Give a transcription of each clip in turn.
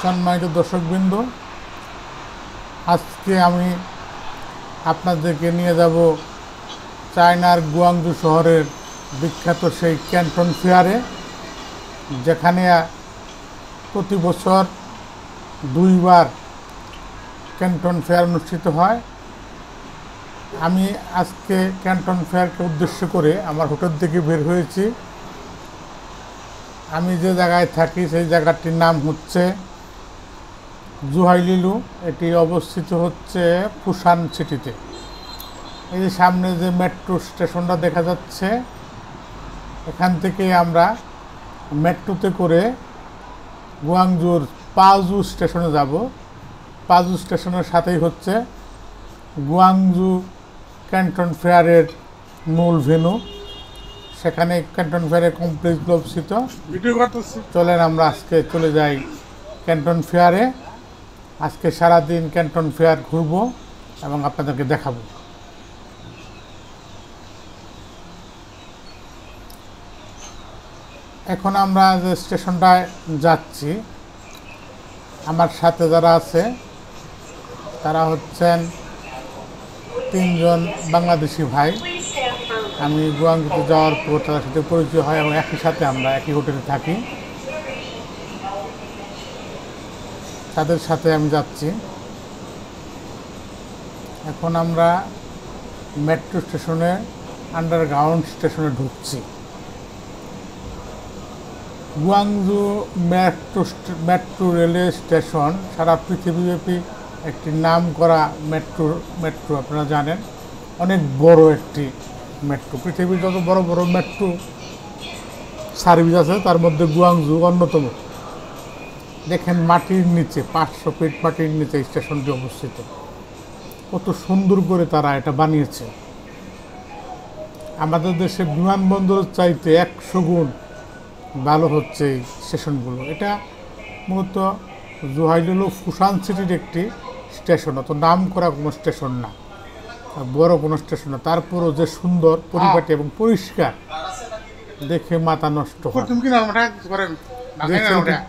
সম্মানিত দর্শকবৃন্দ, আজকে আমি আপনাদেরকে নিয়ে যাব চায়নার গুয়াংজু শহরের বিখ্যাত সেই ক্যান্টন ফেয়ারে, যেখানে প্রতি বছর 2 বার ক্যান্টন ফেয়ার অনুষ্ঠিত হয়। আমি আজকে ক্যান্টন ফেয়ারকে উদ্দেশ্য করে আমার হোটেল থেকে বের হয়েছি। আমি যে জায়গায় থাকি সেই জায়গাটির নাম হচ্ছে জুহাইলিলু। এটি অবস্থিত হচ্ছে ফুসান সিটিতে। এই যে সামনে যে মেট্রো স্টেশনটা দেখা যাচ্ছে, এখান থেকে আমরা মেট্রোতে করে গুয়াংজুর পাজু স্টেশনে যাব। পাজু স্টেশনের সাথেই হচ্ছে গুয়াংজু ক্যান্টন ফেয়ারের মূল ভেন্যু। সেখানে ক্যান্টন ফেয়ারের কমপ্লেক্সগুলো অবস্থিত। চলেন আমরা আজকে চলে যাই ক্যান্টন ফেয়ারে। আজকে সারাদিন ক্যান্টন ফেয়ার ঘুরবো এবং আপনাদেরকে দেখাবো। এখন আমরা যে স্টেশনটায় যাচ্ছি, আমার সাথে যারা আছে তারা হচ্ছেন 3 জন বাংলাদেশি ভাই। আমি গুয়াংজুতে যাওয়ার পর তাদের সাথে পরিচয় হয় এবং একই সাথে আমরা একই হোটেলে থাকি। তাদের সাথে আমি যাচ্ছি। এখন আমরা মেট্রো স্টেশনে, আন্ডারগ্রাউন্ড স্টেশনে ঢুকছি। গুয়াংজু মেট্রো রেলওয়ে স্টেশন সারা পৃথিবীব্যাপী একটি নাম করা মেট্রো আপনারা জানেন। অনেক বড় একটি মেট্রো। পৃথিবীর যত বড় বড় মেট্রো সার্ভিস আছে তার মধ্যে গুয়াংজু অন্যতম। দেখেন মাটির নিচে, 500 ফিট মাটির নিচে স্টেশনটি অবস্থিত। কত সুন্দর করে তারা এটা বানিয়েছে। আমাদের দেশে বিমানবন্দরের চাইতে 100 গুণ ভালো হচ্ছে এই স্টেশনগুলো। এটা মূলত জুহাইলিলু ফুসান সিটির একটি স্টেশন, অত নাম করা কোনো স্টেশন না, বড় কোনো স্টেশন না। তারপরও যে সুন্দর পরিপাটি এবং পরিষ্কার, দেখে মাথা নষ্ট হয়।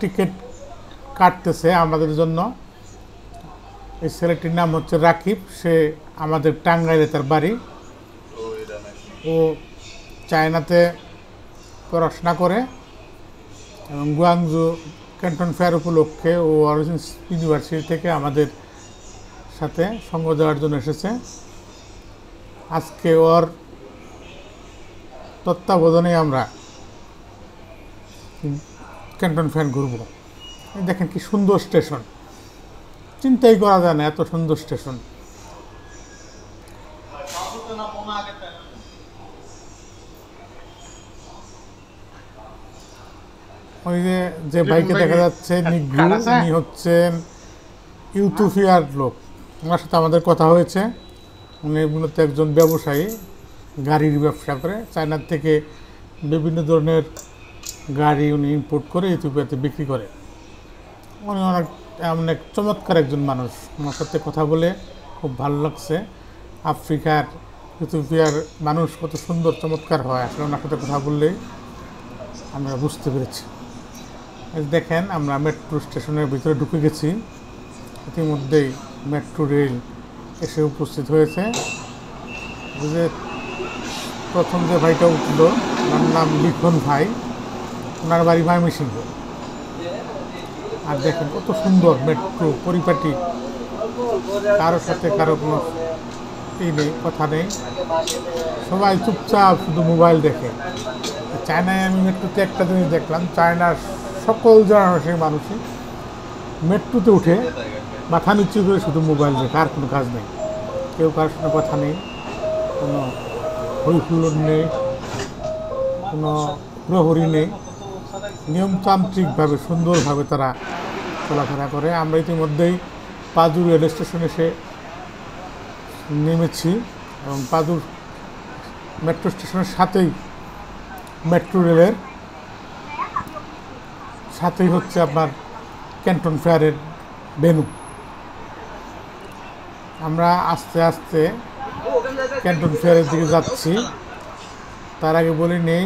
টিকিট কাটতেছে আমাদের জন্য, এই ছেলেটির নাম হচ্ছে রাকিব। সে আমাদের টাঙ্গাইলে তার বাড়ি। ও চায়নাতে পড়াশোনা করে এবং গুয়াংজু ক্যান্টন ফেয়ার উপলক্ষে ও অরিজিন ইউনিভার্সিটি থেকে আমাদের সাথে সঙ্গ দেওয়ার জন্য এসেছে। আজকে ওর তত্ত্বাবধানে আমরা ক্যান্টন ফেয়ার ঘুরব। দেখেন কি সুন্দর স্টেশন, চিন্তাই করা যায় না এত সুন্দর স্টেশন। ওই যে বাইকে দেখা যাচ্ছে নিগ্রু, উনি হচ্ছেন ইউথোপিয়ার লোক। ওনার সাথে আমাদের কথা হয়েছে। উনি মূলত একজন ব্যবসায়ী, গাড়ির ব্যবসা করে। চায়নার থেকে বিভিন্ন ধরনের গাড়ি উনি ইম্পোর্ট করে ইথিওপিয়াতে বিক্রি করে। উনি অনেক চমৎকার একজন মানুষ। ওনার সাথে কথা বলে খুব ভালো লাগছে। আফ্রিকার, ইথিওপিয়ার মানুষ কত সুন্দর চমৎকার হয়, আসলে ওনার সাথে কথা বললেই আমরা বুঝতে পেরেছি। দেখেন আমরা মেট্রো স্টেশনের ভিতরে ঢুকে গেছি। ইতিমধ্যেই মেট্রো রেল এসে উপস্থিত হয়েছে। যে প্রথম যে ভাইটা উঠল, ওনার নাম লিখন ভাই। ওনার বাড়ি ময়মনসিংহ। আর দেখেন কত সুন্দর মেট্রো, পরিপাটি, কারোর সাথে কারো কোনো নেই, কথা নেই। সবাই চুপচাপ শুধু মোবাইল দেখে। চায়নায় আমি মেট্রোতে একটা জিনিস দেখলাম, চায়নার সকল জনরাশির মানুষই মেট্রোতে উঠে মাথা নিচু করে শুধু মোবাইল দেখে, আর কোনো কাজ নেই। কেউ কারোর সঙ্গে কথা নেই, কোনো হইহুল্লোড় নেই, কোনো প্রহরী নেই। নিয়মতান্ত্রিকভাবে সুন্দরভাবে তারা চলাফেরা করে। আমরা ইতিমধ্যেই পাজু রেল স্টেশনে এসে নেমেছি এবং পাজুর মেট্রো স্টেশনের সাথেই, মেট্রো রেলের সাথেই হচ্ছে আপনার ক্যান্টন ফেয়ারের ভেন্যু। আমরা আস্তে আস্তে ক্যান্টন ফেয়ারের দিকে যাচ্ছি। তার আগে বলি নেই,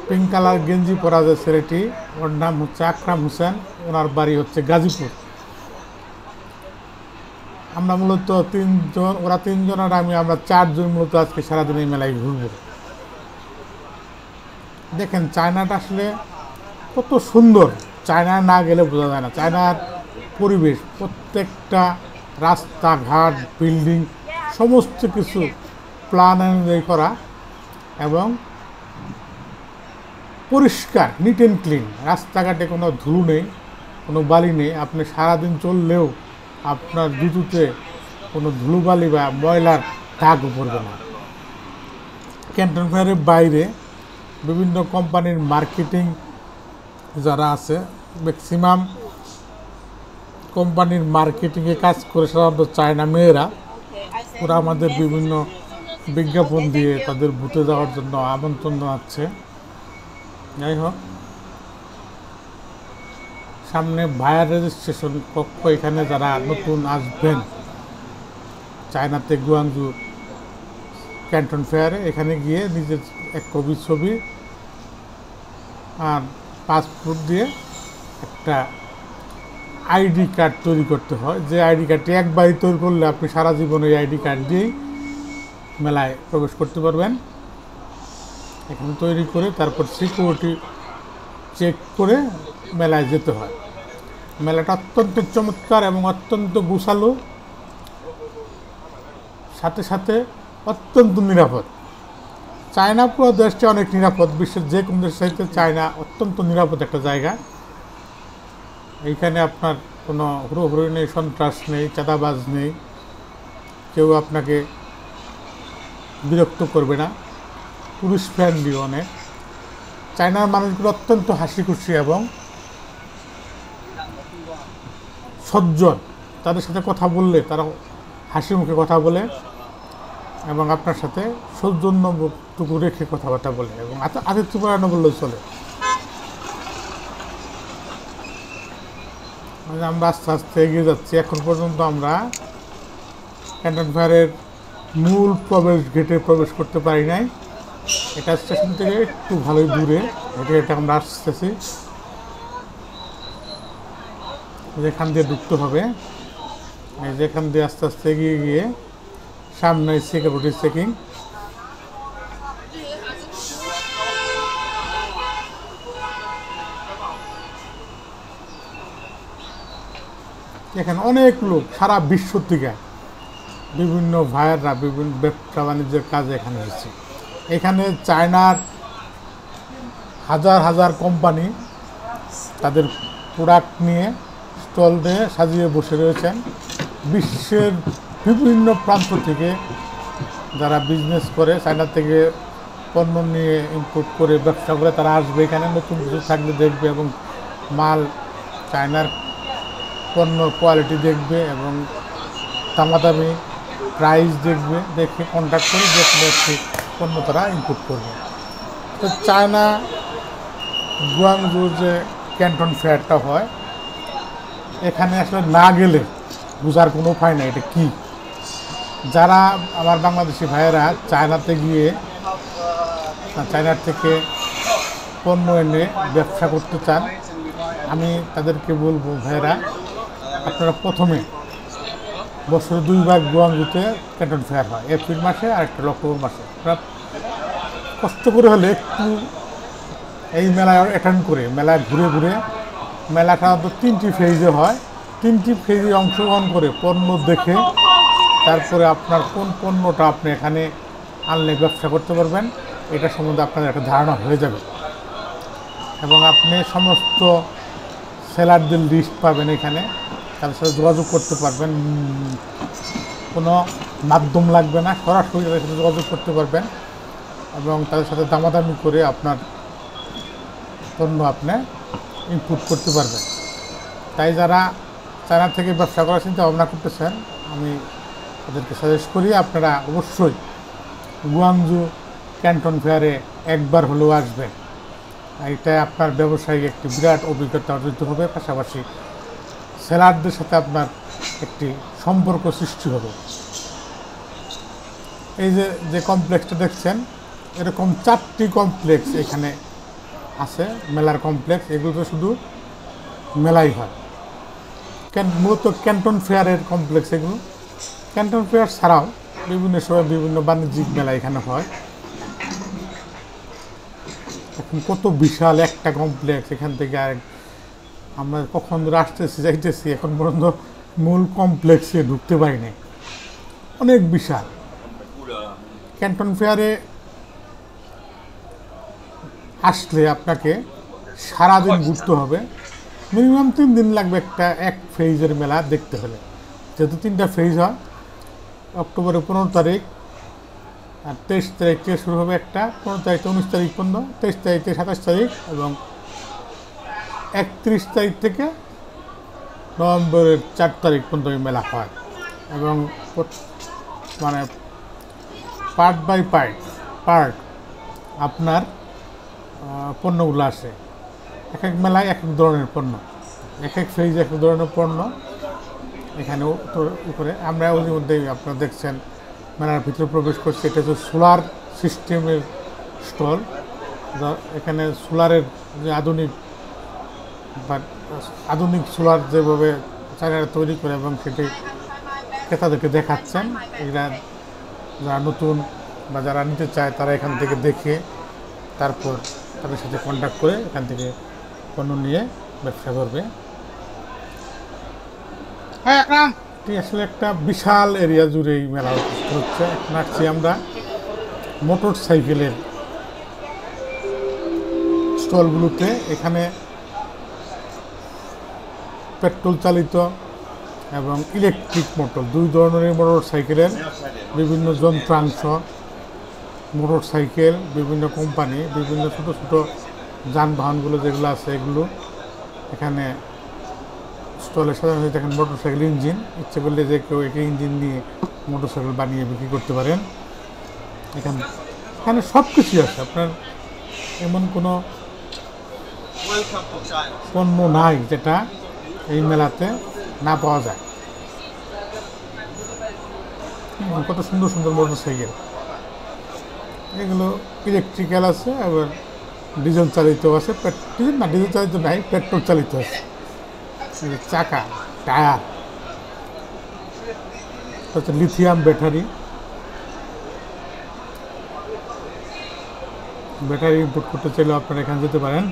পিঙ্ক কালার গেঞ্জি পরা যে ছেলেটি, ওর নাম হচ্ছে আকরাম হোসেন। ও ওনার বাড়ি হচ্ছে গাজীপুর। আমরা মূলত 3 জন, ওরা 3 জন আর আমরা 4 জন মূলত আজকে সারাদিন এই মেলায় ঘুরব। দেখেন চায়নাটা আসলে কত সুন্দর, চায়না না গেলে বোঝা যায় না। চায়নার পরিবেশ, প্রত্যেকটা রাস্তাঘাট, বিল্ডিং সমস্ত কিছু প্ল্যান অনুযায়ী করা এবং পরিষ্কার, নিট অ্যান্ড ক্লিন। রাস্তাঘাটে কোনো ধুলো নেই, কোনো বালি নেই। আপনি সারাদিন চললেও আপনার জুতোতে কোনো ধুলোবালি বা ময়লার দাগও পড়বে না। ক্যান্টন ফেয়ারের বাইরে বিভিন্ন কোম্পানির মার্কেটিং যারা আছে, ম্যাক্সিমাম কোম্পানির মার্কেটিংয়ে কাজ করে সাধারণত চায়না মেয়েরা। ওরা আমাদের বিভিন্ন বিজ্ঞাপন দিয়ে তাদের বুথে যাওয়ার জন্য আমন্ত্রণ জানাচ্ছে। যাই হোক, সামনে ভায়ার রেজিস্ট্রেশন কক্ষ। এখানে যারা নতুন আসবেন চায়নাতে, গুয়াংজু ক্যান্টন ফেয়ারে, এখানে গিয়ে নিজের এক কপি ছবি আর পাসপোর্ট দিয়ে একটা আইডি কার্ড তৈরি করতে হয়। যে আইডি কার্ডটি একবারই তৈরি করলে আপনি সারা জীবন এই আইডি কার্ড দিয়েই মেলায় প্রবেশ করতে পারবেন। এখানে তৈরি করে তারপর সিকিউরিটি চেক করে মেলায় যেতে হয়। মেলাটা অত্যন্ত চমৎকার এবং অত্যন্ত গুছালো, সাথে সাথে অত্যন্ত নিরাপদ। চায়না পুরো দেশটা অনেক নিরাপদ, বিশ্বের যে কোনো দেশের সাথে চায়না অত্যন্ত নিরাপদ একটা জায়গা। এইখানে আপনার কোনো হুড়োহুড়ি নেই, সন্ত্রাস নেই, চাঁদাবাজ নেই, কেউ আপনাকে বিরক্ত করবে না। টুরিস্ট ফ্রেন্ডলি অনেক। চায়নার মানুষগুলো অত্যন্ত হাসি খুশি এবং সজ্জন। তাদের সাথে কথা বললে তারা হাসি মুখে কথা বলে এবং আপনার সাথে সৌজন্যটুকু রেখে কথাবার্তা বলে এবং আতিথ্যপরায়ণ বললেও চলে। আমরা আস্তে আস্তে এগিয়ে যাচ্ছি। এখন পর্যন্ত আমরা ক্যান্টন ফেয়ারের মূল প্রবেশ গেটে প্রবেশ করতে পারি নাই। এটা স্টেশন থেকে একটু ভালোই দূরে, এটা আমরা আসতেছি। যেখান দিয়ে ঢুকতে হবে, যেখান দিয়ে আস্তে আস্তে এগিয়ে গিয়ে সামনে সিকিউরিটি চেকিং। এখানে অনেক লোক সারা বিশ্ব থেকে, বিভিন্ন ভাইয়াররা বিভিন্ন ব্যবসা বাণিজ্যের কাজে এখানে এসেছে। এখানে চায়নার হাজার হাজার কোম্পানি তাদের প্রোডাক্ট নিয়ে স্টল দিয়ে সাজিয়ে বসে রয়েছেন। বিশ্বের বিভিন্ন প্রান্ত থেকে যারা বিজনেস করে, চায়না থেকে পণ্য নিয়ে ইম্পোর্ট করে ব্যবসা করে, তারা আসবে এখানে, নতুন কিছু থাকলে দেখবে এবং মাল চায়নার পণ্যর কোয়ালিটি দেখবে এবং দামাদামি প্রাইস দেখবে, দেখে কন্ট্যাক্ট করে যে কোনো একটি পণ্য তারা ইম্পোর্ট করবে। তো চায়না গুয়াংজু যে ক্যান্টন ফেয়ারটা হয়, এখানে আসলে না গেলে বোঝার কোনো উপায় নেই এটা কী। যারা আমার বাংলাদেশি ভাইয়েরা চায়নাতে গিয়ে চায়নার থেকে পণ্য এনে ব্যবসা করতে চান, আমি তাদেরকে বলবো, ভাইয়েরা আপনারা প্রথমে বছরে 2 বার গুয়াংজুতে ক্যান্টন ফেয়ার হয়, এপ্রিল মাসে আর একটা অক্টোবর মাসে। আপনারা কষ্ট করে হলে একটু এই মেলায় অ্যাটেন্ড করে, মেলায় ঘুরে ঘুরে, মেলাটা তো 3টি ফেজে হয়, 3টি ফেজে অংশগ্রহণ করে পণ্য দেখে তারপরে আপনার কোন পণ্যটা আপনি এখানে আনলে ব্যবসা করতে পারবেন এটা সম্বন্ধে আপনাদের একটা ধারণা হয়ে যাবে এবং আপনি সমস্ত সেলারদের লিস্ট পাবেন এখানে, তাদের সাথে যোগাযোগ করতে পারবেন। কোনো মাধ্যম লাগবে না, সরাসরি তাদের সাথে যোগাযোগ করতে পারবেন এবং তাদের সাথে দামাদামি করে আপনার পণ্য আপনি ইনপুট করতে পারবেন। তাই যারা চায়না থেকে ব্যবসা করার চিন্তা ভাবনা করতেছেন, আমি তাদেরকে সাজেস্ট করি আপনারা অবশ্যই গুয়াংজু ক্যান্টন ফেয়ারে একবার হলেও আসবেন। এটা আপনার ব্যবসায়িক একটি বিরাট অভিজ্ঞতা অর্জিত হবে, পাশাপাশি সেলারদের সাথে আপনার একটি সম্পর্ক সৃষ্টি হবে। এই যে কমপ্লেক্সটা দেখছেন, এরকম 4টি কমপ্লেক্স এখানে আছে, মেলার কমপ্লেক্স। এগুলো তো শুধু মেলাই হয়। মূলত ক্যান্টন ফেয়ারের কমপ্লেক্স এগুলো। ক্যান্টন ফেয়ার ছাড়াও বিভিন্ন সময় বিভিন্ন বাণিজ্যিক মেলা এখানে হয়। এখন কত বিশাল একটা কমপ্লেক্স, এখান থেকে আরেক আমরা কখন ধরে আসতেছি যাইতেছি, এখন পর্যন্ত মূল কমপ্লেক্সে ঢুকতে পারিনি, অনেক বিশাল। ক্যান্টন ফেয়ারে আসলে আপনাকে সারাদিন ঘুরতে হবে, মিনিমাম 3 দিন লাগবে এক ফেজের মেলা দেখতে হলে, যেহেতু 3টা ফেজ হয়। অক্টোবরের 15 তারিখ আর 23 তারিখ থেকে শুরু হবে একটা, 15 তারিখ 19 তারিখ পর্যন্ত, 23 তারিখ থেকে 27 তারিখ এবং 31 তারিখ থেকে নভেম্বরের 4 তারিখ পর্যন্ত এই মেলা হয়। এবং মানে পার্ট বাই পার্ট আপনার পণ্যগুলো আসে। এক এক মেলায় এক এক ধরনের পণ্য, এক এক ফেজ এক এক ধরনের পণ্য এখানে উপরে। আমরা ওই মধ্যেই আপনারা দেখছেন মেলার ভিতরে প্রবেশ করছি। এটা হচ্ছে সোলার সিস্টেমের স্টল। এখানে সোলারের যে আধুনিক সোলার যেভাবে চায়নারা তৈরি করে এবং সেটি ক্রেতাদেরকে দেখাচ্ছেন। এরা যারা নতুন বা যারা নিতে চায় তারা এখান থেকে দেখে তারপর তাদের সাথে কন্ট্যাক্ট করে এখান থেকে পণ্য নিয়ে ব্যবসা করবে। আসলে একটা বিশাল এরিয়া জুড়ে এই মেলা হচ্ছে। এখন আসছি আমরা মোটর সাইকেলের স্টলগুলোতে। এখানে পেট্রোল চালিত এবং ইলেকট্রিক মোটর, 2 ধরনের মোটর সাইকেলের বিভিন্ন যন্ত্রাংশ, মোটর সাইকেল, বিভিন্ন কোম্পানি, বিভিন্ন ছোট ছোট যানবাহনগুলো যেগুলো আছে এগুলো এখানে স্টলে সাধারণত দেখেন। মোটর সাইকেল ইঞ্জিন, ইচ্ছে করলে যে কেউ একটা ইঞ্জিন নিয়ে মোটর সাইকেল বানিয়ে বিক্রি করতে পারেন। এখানে সব কিছুই আছে। আপনার এমন কোনো পণ্য নাই যেটা এই মেলাতে না পাওয়া যায়। কত সুন্দর সুন্দর মোটর সাইকেল, এগুলো ইলেকট্রিক্যাল আছে, আবার ডিজেল চালিত আছে। ডিজেল চালিত নাই, পেট্রোল চালিত আছে। চাকা, টায়ার, হচ্ছে লিথিয়াম ব্যাটারি ইম্পোর্ট করতে চাইলে আপনারা এখানে যেতে পারেন।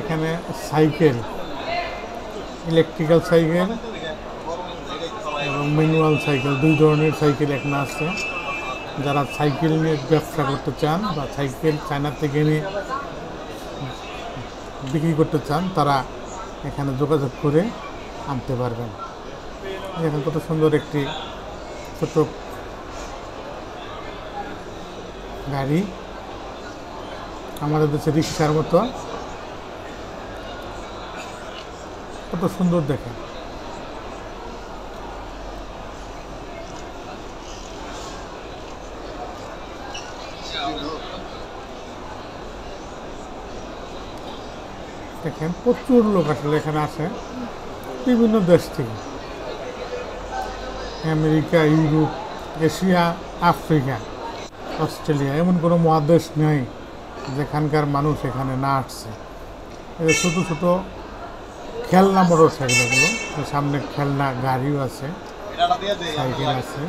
এখানে সাইকেল, ইলেকট্রিক্যাল সাইকেল এবং ম্যানুয়াল সাইকেল, 2 ধরনের সাইকেল এখানে আছে। যারা সাইকেল নিয়ে ব্যবসা করতে চান বা সাইকেল চায়না থেকে নিয়ে বিক্রি করতে চান তারা এখানে যোগাযোগ করে আনতে পারবেন। এখানে কত সুন্দর একটি ছোট গাড়ি, আমাদের দেশে রিক্সার মতো, কত সুন্দর দেখেন। দেখেন প্রচুর লোক আসলে এখানে আসে বিভিন্ন দেশ থেকে, America, Europe, Asia, Africa, Australia, এমন কোনো মহাদেশ নেই যেখানকার মানুষ এখানে না আসছে। এই ছোটো ছোটো খেলনা মোটর সাইকেল, এগুলো সামনে খেলনা গাড়িও আছে, সাইকেল আছে।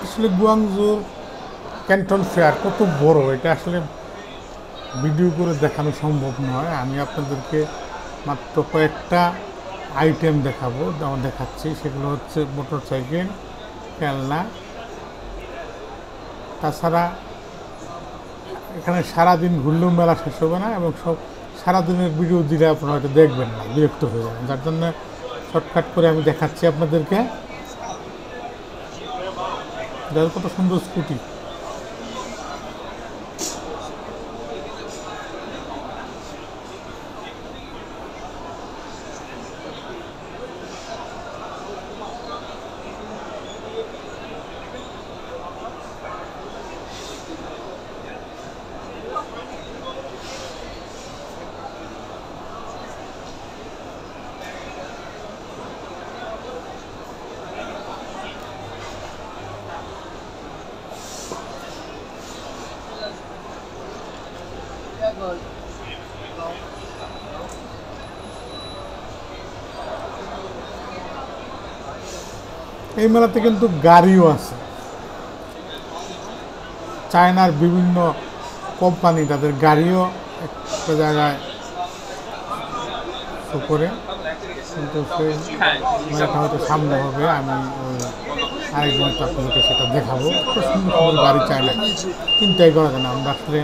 আসলে গুয়াংজু ক্যান্টন ফেয়ার কত বড়, এটা আসলে ভিডিও করে দেখানো সম্ভব নয়। আমি আপনাদেরকে মাত্র কয়েকটা আইটেম দেখাচ্ছি। সেগুলো হচ্ছে মোটর সাইকেল, খেলনা। তাছাড়া এখানে সারাদিন ঘুরলেও মেলা শেষ হবে না এবং সব সারাদিনের ভিডিও দিলে আপনারা হয়তো দেখবেন না, বিরক্ত হয়ে যাবেন। যার জন্য শর্টকাট করে আমি দেখাচ্ছি আপনাদেরকে। কত সুন্দর স্কুটি, এই মেলাতে কিন্তু গাড়িও আছে, চায়নার বিভিন্ন কোম্পানি তাদের গাড়িও একটা জায়গায় শো করে, কিন্তু সেই মেলাটা হয়তো সামনে হবে, আমি আরেকদিন আপনাদেরকে সেটা দেখাবো। খুব সুন্দর সুন্দর গাড়ি চায়না, চিন্তাই করা যায় না। আমরা আসলে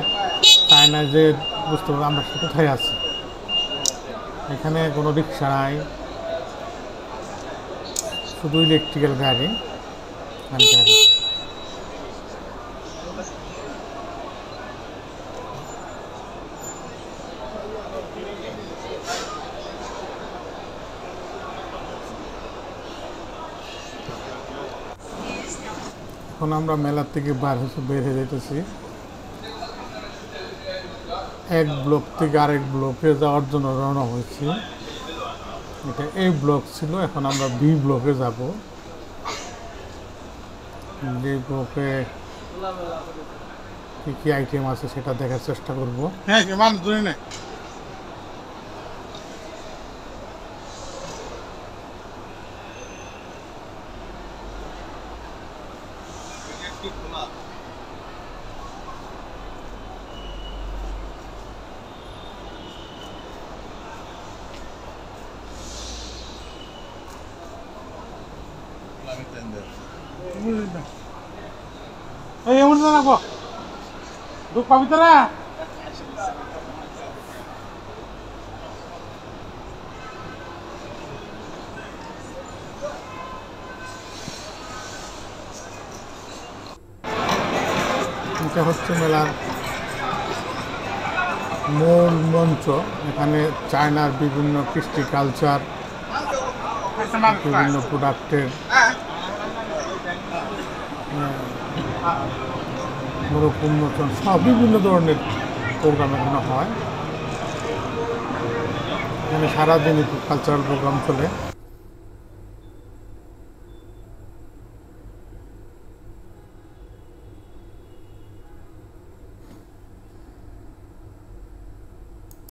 চায়নায় যে বুঝতে পারবো আমরা আসলে কোথায় আছি। এখানে কোনো রিক্সা নাই, শুধু ইলেকট্রিক্যাল গাড়ি আর গাড়ি। এখন আমরা মেলার থেকে বের হয়ে যেতেছি, এক ব্লক থেকে আরেক ব্লকে যাওয়ার জন্য রওনা হয়েছি। এটা এই ব্লক ছিল, এখন আমরা বি ব্লকে যাব। বি ব্লকে কি কি আইটেম আছে সেটা দেখার চেষ্টা করবো। হ্যাঁ মানুষ ধরে নেই। এই এমন না রাখো দুঃখ পাবি তোরা। এটা হচ্ছে মেলার মূল মঞ্চ। এখানে চায়নার বিভিন্ন কৃষ্টি কালচার, বিভিন্ন প্রোডাক্টের মোড়ক উন্মোচন সব বিভিন্ন ধরনের প্রোগ্রাম এখানে হয়। এখানে সারাদিনই কালচারাল প্রোগ্রাম চলে।